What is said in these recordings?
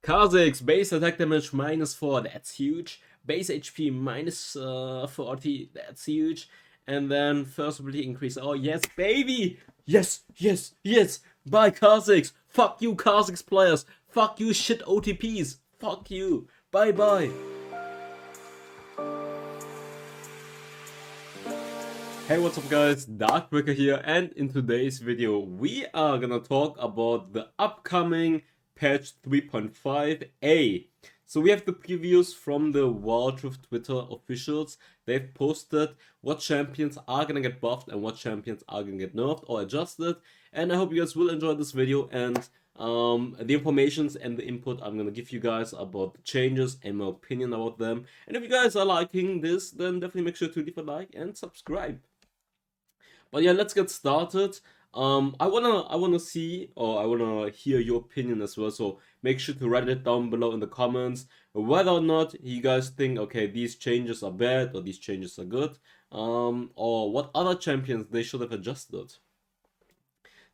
Kha'Zix, base attack damage -4, that's huge. Base HP -40, that's huge. And then first ability increase. Oh yes, baby! Yes, yes, yes! Bye Kha'Zix! Fuck you Kha'Zix players! Fuck you shit OTPs! Fuck you! Bye bye! Hey, what's up guys, Darkbreaker here, and in today's video we are gonna talk about the upcoming patch 3.5a. So we have the previews from the wildrift Twitter officials. They've posted what champions are gonna get buffed and what champions are gonna get nerfed or adjusted, and I hope you guys will enjoy this video and the informations and the input I'm gonna give you guys about the changes and my opinion about them. And if you guys are liking this, then definitely make sure to leave a like and subscribe. But yeah, let's get started. I wanna see, or I wanna hear your opinion as well. So make sure to write it down below in the comments whether or not you guys think, okay, these changes are bad or these changes are good, or what other champions they should have adjusted.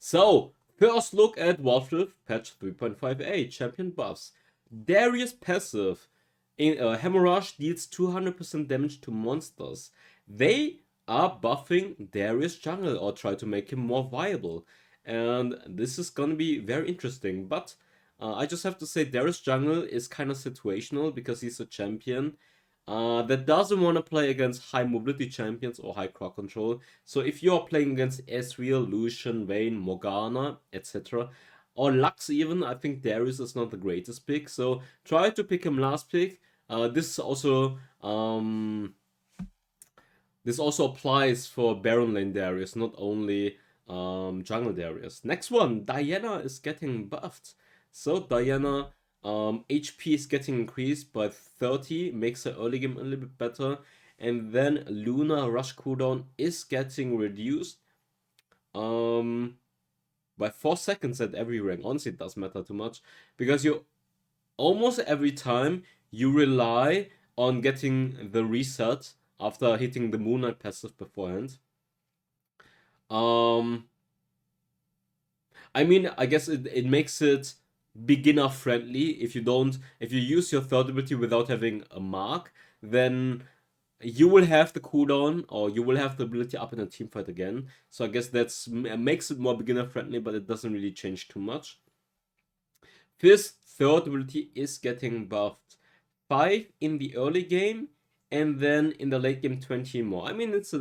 So first look at wildrift patch 3.5a champion buffs. Darius passive in Hemorrhage deals 200% damage to monsters. They are buffing Darius jungle or try to make him more viable, and this is gonna be very interesting. But I just have to say Darius jungle is kind of situational because he's a champion that doesn't want to play against high mobility champions or high crowd control. So if you are playing against Ezreal, Lucian, Vayne, Morgana, etc., or Lux even, I think Darius is not the greatest pick. So try to pick him last pick. This also applies for Baron lane Darius, not only jungle Darius. Next one, Diana is getting buffed. So Diana HP is getting increased by 30, makes her early game a little bit better. And then Luna rush cooldown is getting reduced by 4 seconds at every rank. Honestly, it doesn't matter too much because you almost every time you rely on getting the reset after hitting the Moonlight passive beforehand. I mean, I guess it makes it beginner friendly. If you use your third ability without having a mark, then you will have the cooldown or you will have the ability up in a team fight again. So I guess that's makes it more beginner friendly, but it doesn't really change too much. This third ability is getting buffed 5 in the early game, and then in the late game 20 more. I mean, it's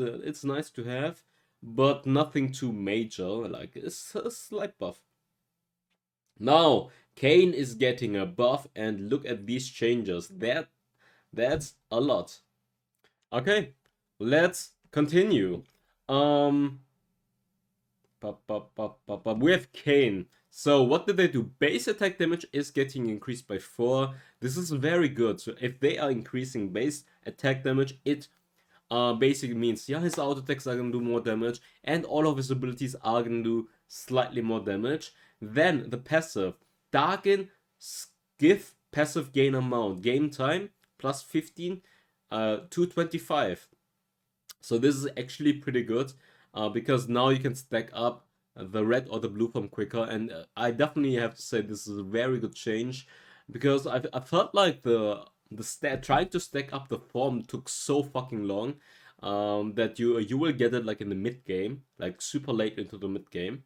nice to have, but nothing too major. Like, it's a slight buff. Now Kayn is getting a buff, and look at these changes. That's a lot. Okay, let's continue. We have Kayn. So what did they do? Base attack damage is getting increased by 4. This is very good. So if they are increasing base attack damage, it basically means, yeah, his auto attacks are gonna do more damage and all of his abilities are gonna do slightly more damage. Then the passive, Darken, give passive gain amount, game time plus 15 to 25. So this is actually pretty good because now you can stack up the red or the blue form quicker, and I definitely have to say this is a very good change because I felt like the trying to stack up the form took so fucking long that you will get it like in the mid game, like super late into the mid game.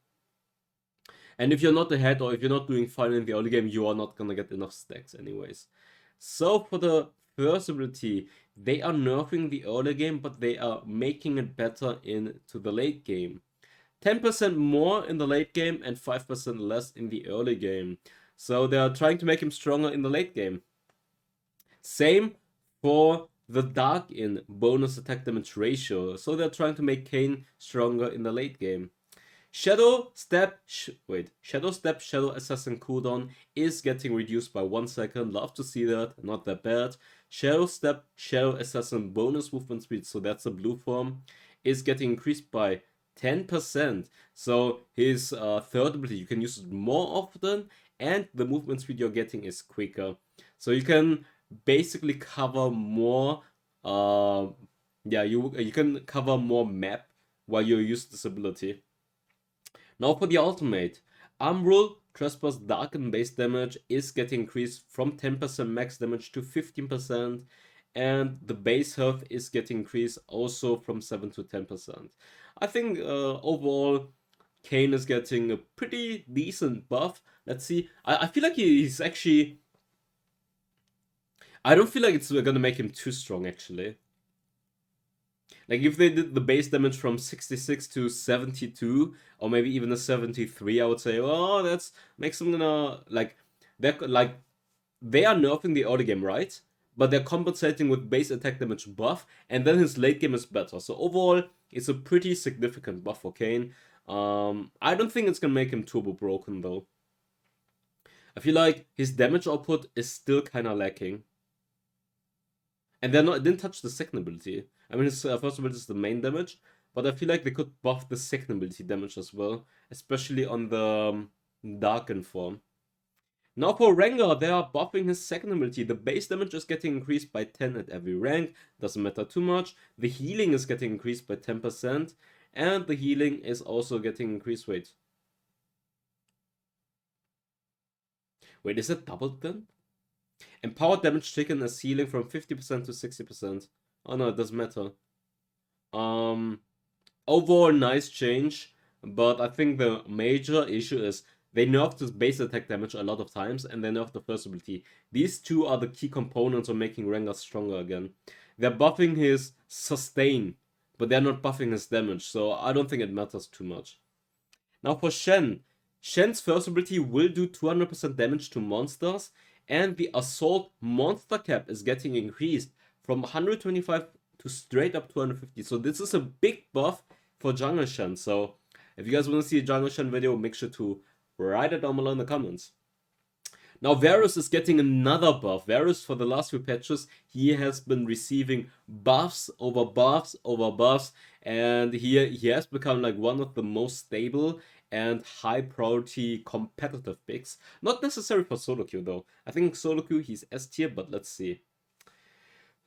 And if you're not ahead or if you're not doing fine in the early game, you are not gonna get enough stacks anyways. So for the first ability, they are nerfing the early game, but they are making it better into the late game. 10% more in the late game and 5% less in the early game. So they are trying to make him stronger in the late game. Same for the Dark in bonus attack damage ratio. So they're trying to make Kayn stronger in the late game. Shadow Step, Shadow Assassin cooldown is getting reduced by 1 second. Love to see that, not that bad. Shadow Step, Shadow Assassin bonus movement speed, so that's a blue form, is getting increased by 10%. So his third ability, you can use it more often, and the movement speed you're getting is quicker. So you can basically cover more, you can cover more map while you use this ability. Now for the ultimate, Marshvll Trespass Darken base damage is getting increased from 10% max damage to 15%, and the base health is getting increased also from 7 to 10%. I think overall, Kayn is getting a pretty decent buff. Let's see. I feel like he's actually... I don't feel like it's gonna make him too strong, actually. Like, if they did the base damage from 66 to 72, or maybe even a 73, I would say, oh, that's makes them gonna, like, they are nerfing the early game, right? But they're compensating with base attack damage buff, and then his late game is better. So overall, it's a pretty significant buff for Kayn. I don't think it's gonna make him turbo broken, though. I feel like his damage output is still kind of lacking. And didn't touch the second ability. I mean, his first ability is the main damage, but I feel like they could buff the second ability damage as well, especially on the Darken form. Now for Rengar, they are buffing his second ability. The base damage is getting increased by 10 at every rank, doesn't matter too much. The healing is getting increased by 10%, and the healing is also getting increased. Wait, is it doubled then? Empowered damage taken as healing from 50% to 60%. Oh no, it doesn't matter. Overall nice change, but I think the major issue is they nerfed his base attack damage a lot of times, and they nerfed the first ability. These two are the key components of making Rengar stronger again. They're buffing his sustain, but they're not buffing his damage, so I don't think it matters too much. Now for Shen. Shen's first ability will do 200% damage to monsters, and the assault monster cap is getting increased from 125 to straight up 250. So this is a big buff for Jungle Shen. So if you guys want to see a Jungle Shen video, make sure to write it down below in the comments. Now Varus is getting another buff. Varus, for the last few patches, he has been receiving buffs over buffs over buffs, and he has become like one of the most stable and high priority competitive picks. Not necessary for solo queue though. I think solo queue he's S tier, but let's see.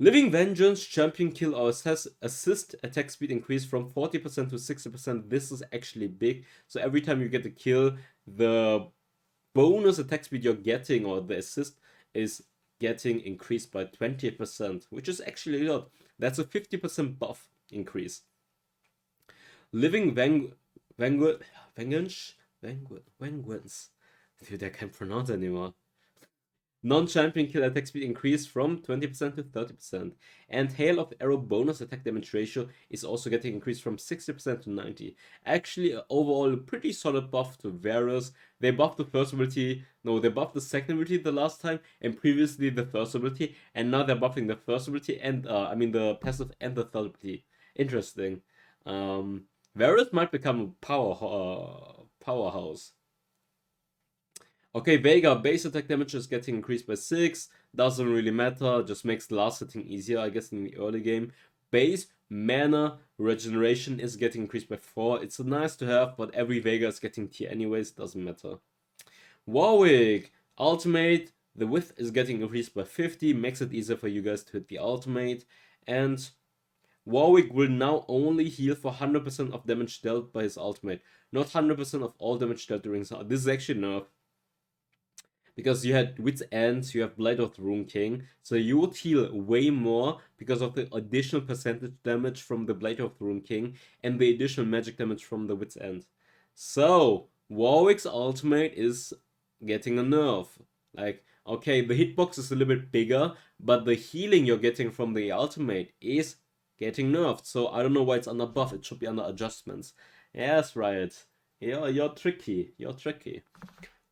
Living Vengeance, champion kill or assist attack speed increase from 40% to 60%. This is actually big. So every time you get a kill, the bonus attack speed you're getting, or the assist, is getting increased by 20%, which is actually a lot. That's a 50% buff increase. Living Vengeance. Dude, I can't pronounce anymore. Non-champion kill attack speed increased from 20% to 30%. And Hail of Arrow bonus attack damage ratio is also getting increased from 60% to 90%. Actually, overall, a pretty solid buff to Varus. They buffed the first ability, no, they buffed the second ability the last time, and previously the first ability, and now they're buffing the first ability, and the passive and the third ability. Interesting. Varus might become a powerhouse. Okay, Vega, base attack damage is getting increased by 6. Doesn't really matter, just makes the last hitting easier, I guess, in the early game. Base mana regeneration is getting increased by 4. It's nice to have, but every Vega is getting tier anyways, doesn't matter. Warwick, ultimate, the width is getting increased by 50, makes it easier for you guys to hit the ultimate. And Warwick will now only heal for 100% of damage dealt by his ultimate, not 100% of all damage dealt during his. This is actually nerf. Because you had Wit's End, you have Blade of the Rune King, so you would heal way more because of the additional percentage damage from the Blade of the Rune King and the additional magic damage from the Wit's End. So, Warwick's ultimate is getting a nerf. Like, okay, the hitbox is a little bit bigger, but the healing you're getting from the ultimate is getting nerfed. So I don't know why it's under buff, it should be under adjustments. Yes, right. You're tricky. You're tricky.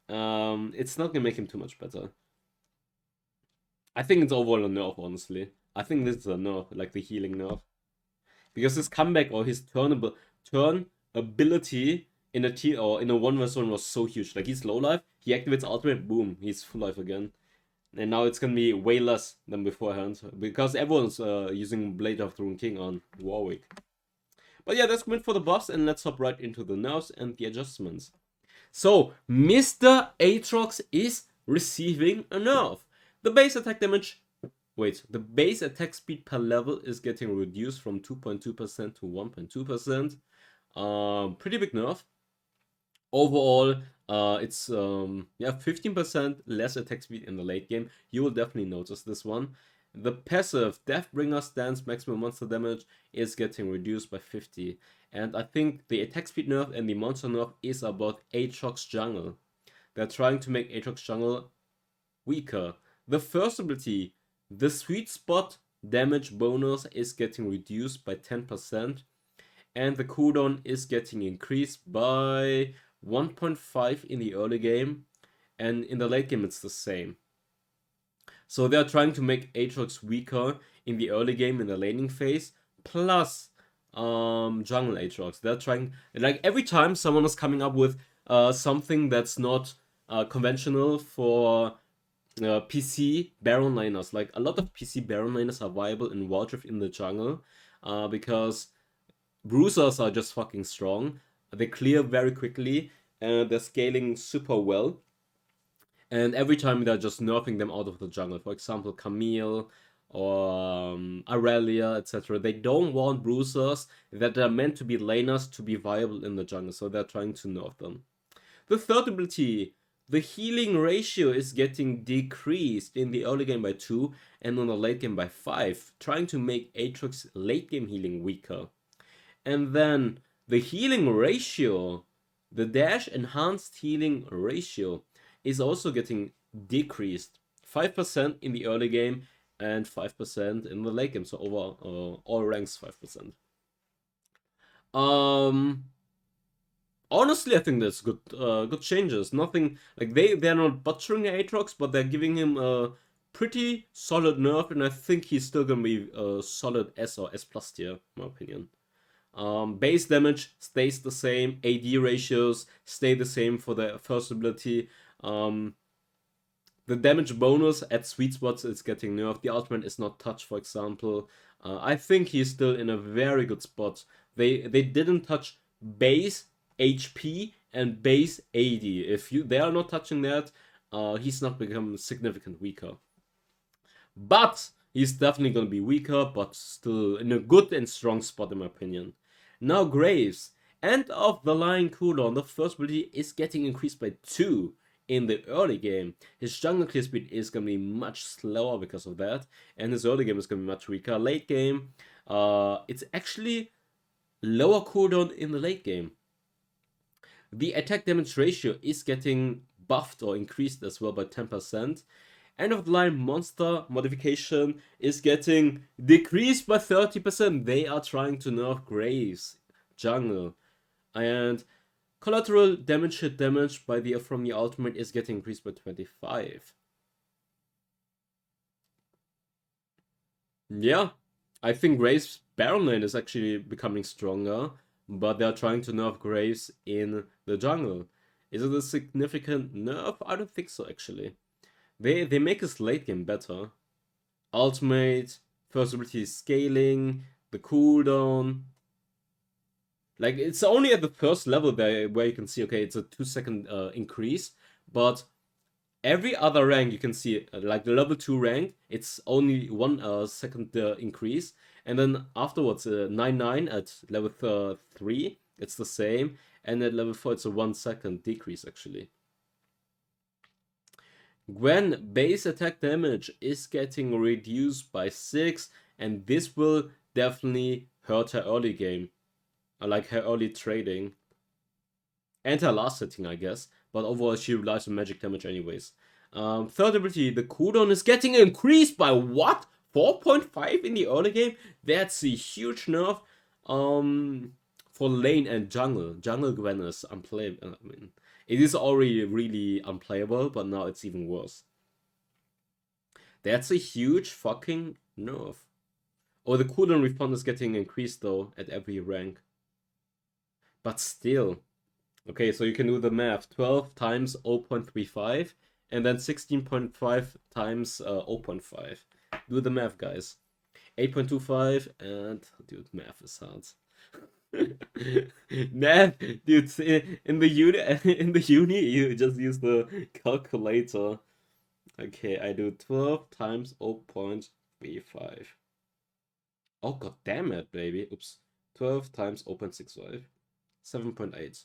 It's not gonna make him too much better. I think it's overall a nerf, honestly. I think this is a nerf, like the healing nerf. Because his comeback or his turn ability in a T or in a 1v1 was so huge. Like, he's low life, he activates ultimate, boom, he's full life again. And now it's gonna be way less than beforehand, because everyone's using Blade of the Rune King on Warwick. But yeah, that's good for the buffs, and let's hop right into the nerfs and the adjustments. So, Mr. Aatrox is receiving a nerf. The base attack damage... Wait, the base attack speed per level is getting reduced from 2.2% to 1.2%. Pretty big nerf. Overall, It's yeah, 15% less attack speed in the late game. You will definitely notice this one. The passive Deathbringer stance maximum monster damage is getting reduced by 50. And I think the attack speed nerf and the monster nerf is about Aatrox jungle. They're trying to make Aatrox jungle weaker. The first ability, the sweet spot damage bonus is getting reduced by 10%, and the cooldown is getting increased by 1.5 in the early game, and in the late game it's the same. So they're trying to make Aatrox weaker in the early game in the laning phase, plus jungle Aatrox. They're trying, like, every time someone is coming up with something that's not conventional for PC Baron liners. Like, a lot of PC Baron liners are viable in wildrift in the jungle, because bruisers are just fucking strong. They clear very quickly, and they're scaling super well. And every time they're just nerfing them out of the jungle. For example, Camille or Aurelia, etc. They don't want bruisers that are meant to be laners to be viable in the jungle, so they're trying to nerf them. The third ability, the healing ratio is getting decreased in the early game by 2 and in the late game by 5, trying to make Aatrox late game healing weaker. And then the healing ratio, the dash enhanced healing ratio, is also getting decreased. 5% in the early game and 5% in the late game, so over all ranks 5%. Honestly, I think that's good changes. Nothing like they're not butchering Aatrox, but they're giving him a pretty solid nerf, and I think he's still gonna be a solid S or S plus tier, in my opinion. Base damage stays the same, AD ratios stay the same for the first ability. The damage bonus at sweet spots is getting nerfed. The ultimate is not touched, for example. I think he's still in a very good spot. They didn't touch base HP and base AD. If they are not touching that, he's not become significantly weaker. But he's definitely gonna be weaker, but still in a good and strong spot in my opinion. Now Graves. End of the line cooldown. The first ability is getting increased by 2 in the early game. His jungle clear speed is going to be much slower because of that, and his early game is going to be much weaker. Late game, it's actually lower cooldown in the late game. The attack damage ratio is getting buffed or increased as well by 10%. End of the line monster modification is getting decreased by 30%. They are trying to nerf Graves jungle. And collateral damage hit damage by from the ultimate is getting increased by 25. Yeah, I think Graves' Baron lane is actually becoming stronger, but they're trying to nerf Graves in the jungle. Is it a significant nerf? I don't think so, actually. They make his late game better. Ultimate, first ability scaling, the cooldown. Like, it's only at the first level there where you can see, okay, it's a 2-second increase, but every other rank you can see, like the level 2 rank, it's only 1 second increase, and then afterwards 9-9 at level 3, it's the same, and at level 4 it's a 1-second decrease actually. Gwen base attack damage is getting reduced by 6, and this will definitely hurt her early game. Like her early trading. And her last setting, I guess. But overall, she relies on magic damage anyways. Third ability, the cooldown is getting increased by what? 4.5 in the early game? That's a huge nerf. For lane and jungle. Jungle Gwen is unplayable. I mean, it is already really unplayable, but now it's even worse. That's a huge fucking nerf. Oh, the cooldown respawn is getting increased though at every rank. But still. Okay, so you can do the math. 12 times 0.35 and then 16.5 times 0.5. Do the math, guys. 8.25 and... Dude, math is hard. Math, dude, in the uni, you just use the calculator. Okay, I do 12 times 0.35. Oh, god damn it, baby. Oops. 12 times 0.65. 7.8.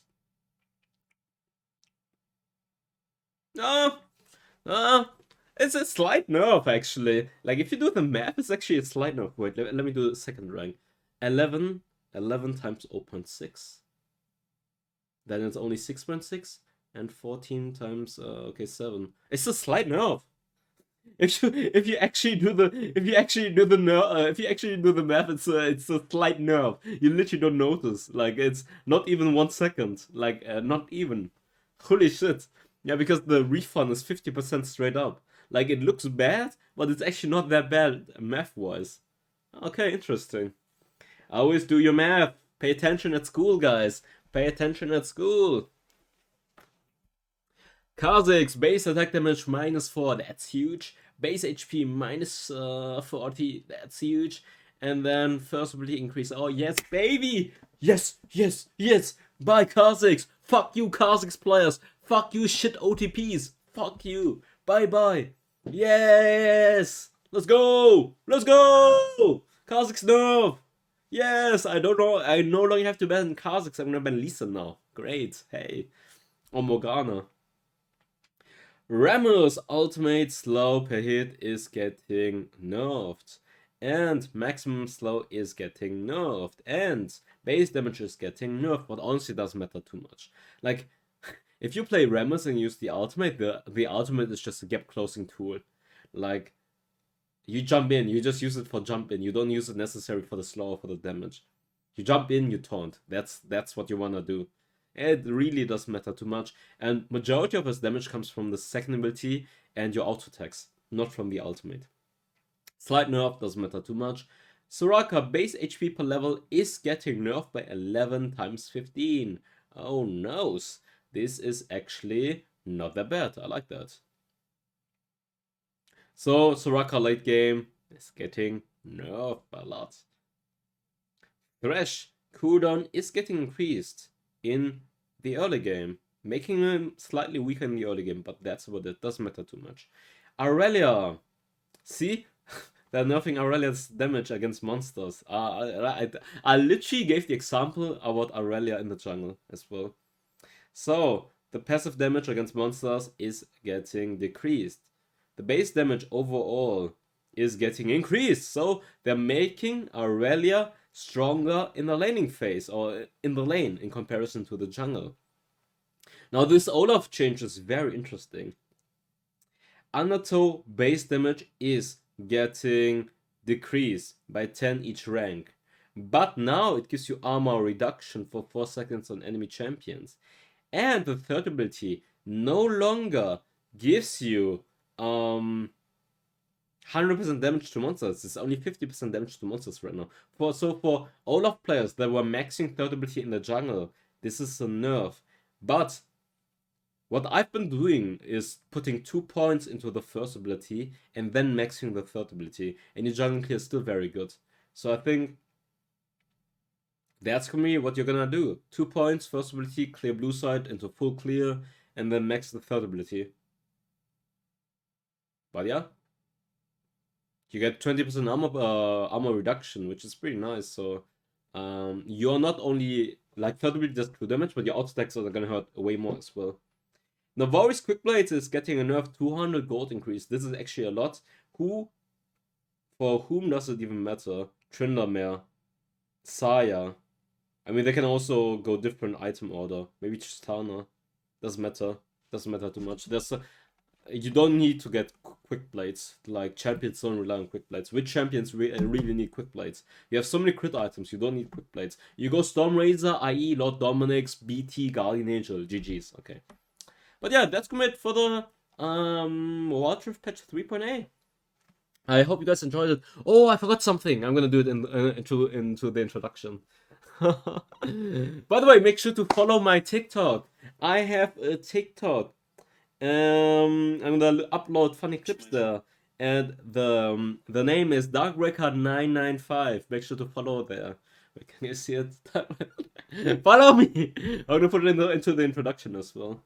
No, no, it's a slight nerf actually. Like if you do the math, it's actually a slight nerf. Wait, let me do the second rank. 11, 11 times 0.6. Then it's only 6.6, and 14 times okay 7. It's a slight nerf. If you actually do the math, it's a slight nerf. You literally don't notice. Like it's not even 1 second. Like not even. Holy shit. Yeah, because the refund is 50% straight up. Like it looks bad, but it's actually not that bad math wise. Okay, interesting. Always do your math. Pay attention at school, guys. Pay attention at school. Kha'Zix, base attack damage -4, that's huge. Base HP -40, that's huge. And then first ability increase. Oh yes, baby! Yes, yes, yes! Bye Kha'Zix! Fuck you Kha'Zix players! Fuck you shit OTPs! Fuck you! Bye bye! Yes! Let's go! Let's go! Kha'Zix nerf! Yes! I don't know. I no longer have to ban Kha'Zix. I'm gonna ban Lisa now. Great. Hey. Or Morgana. Rammus ultimate slow per hit is getting nerfed. And maximum slow is getting nerfed. And base damage is getting nerfed, but honestly doesn't matter too much. Like, if you play Rammus and use the ultimate, the ultimate is just a gap closing tool. Like, you jump in, you just use it for jump in. You don't use it necessarily for the slow or for the damage. You jump in, you taunt. That's what you wanna do. It really doesn't matter too much, and majority of his damage comes from the second ability and your auto attacks, not from the ultimate. Slight nerf, doesn't matter too much. Soraka base HP per level is getting nerfed by 11 times 15. Oh no, this is actually not that bad. I like that. So Soraka late game is getting nerfed by a lot. Thresh cooldown is getting increased in the early game, making him slightly weaker in the early game, but that's what it doesn't matter too much. Aurelia, see, they're nerfing Aurelia's damage against monsters. I literally gave the example about Aurelia in the jungle as well. So the passive damage against monsters is getting decreased. The base damage overall is getting increased. So they're making Aurelia stronger in the laning phase, or in the lane, in comparison to the jungle. Now this Olaf change is very interesting. Undertow base damage is getting decreased by 10 each rank, but now it gives you armor reduction for 4 seconds on enemy champions. And the third ability no longer gives you 100% damage to monsters. It's only 50% damage to monsters right now. For Olaf players that were maxing third ability in the jungle, this is a nerf. But what I've been doing is putting 2 points into the first ability and then maxing the third ability. And your jungle clear is still very good. So I think that's gonna be what you're gonna do. 2 points, first ability, clear blue side into full clear, and then max the third ability. But yeah. You get 20% armor reduction, which is pretty nice. So you're not only like third ability does 2 damage, but your auto attacks are gonna hurt way more as well. Navori's Quick Blades is getting a nerf 200 gold increase. This is actually a lot. For whom does it even matter? Tryndamere, Saya. I mean, they can also go different item order. Maybe Tristana. Doesn't matter. Doesn't matter too much. You don't need to get quick blades. Like, champions don't rely on quick blades. Which champions really need quick blades? You have so many crit items, you don't need quick blades. You go Storm Razor, IE, Lord Dominic's, BT, Guardian Angel, GG's. Okay. But yeah, that's it for the wildrift patch 3.8. I hope you guys enjoyed it. Oh, I forgot something. I'm gonna do it into the introduction. By the way, make sure to follow my TikTok. I have a TikTok. I'm gonna upload funny clips there, and the name is Darkbreaker995. Make sure to follow there. Wait, can you see it? Follow me. I'm gonna put it into the introduction as well.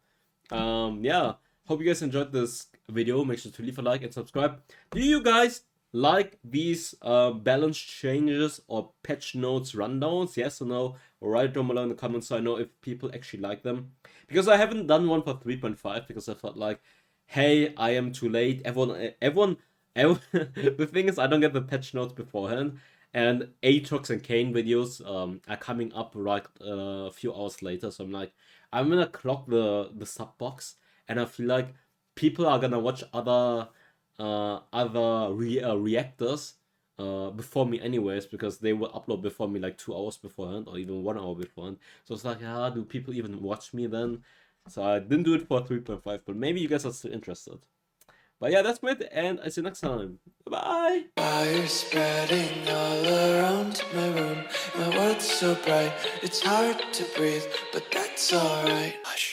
Yeah. Hope you guys enjoyed this video. Make sure to leave a like and subscribe. Do you guys like these balance changes or patch notes rundowns? Yes or no? Or write it down below in the comments so I know if people actually like them. Because I haven't done one for 3.5 because I felt like hey, I am too late. Everyone the thing is, I don't get the patch notes beforehand, and Aatrox and Kane videos are coming up right a few hours later. So I'm like, I'm gonna clock the sub box, and I feel like people are gonna watch other reactors before me anyways, because they will upload before me like 2 hours beforehand or even 1 hour beforehand. So it's like, ah, do people even watch me then? So I didn't do it for 3.5, but maybe you guys are still interested. But yeah, that's it, and I see you next time. Bye. Fire spreading all around my room. My world's so bright, it's hard to breathe, but that's alright. Hush.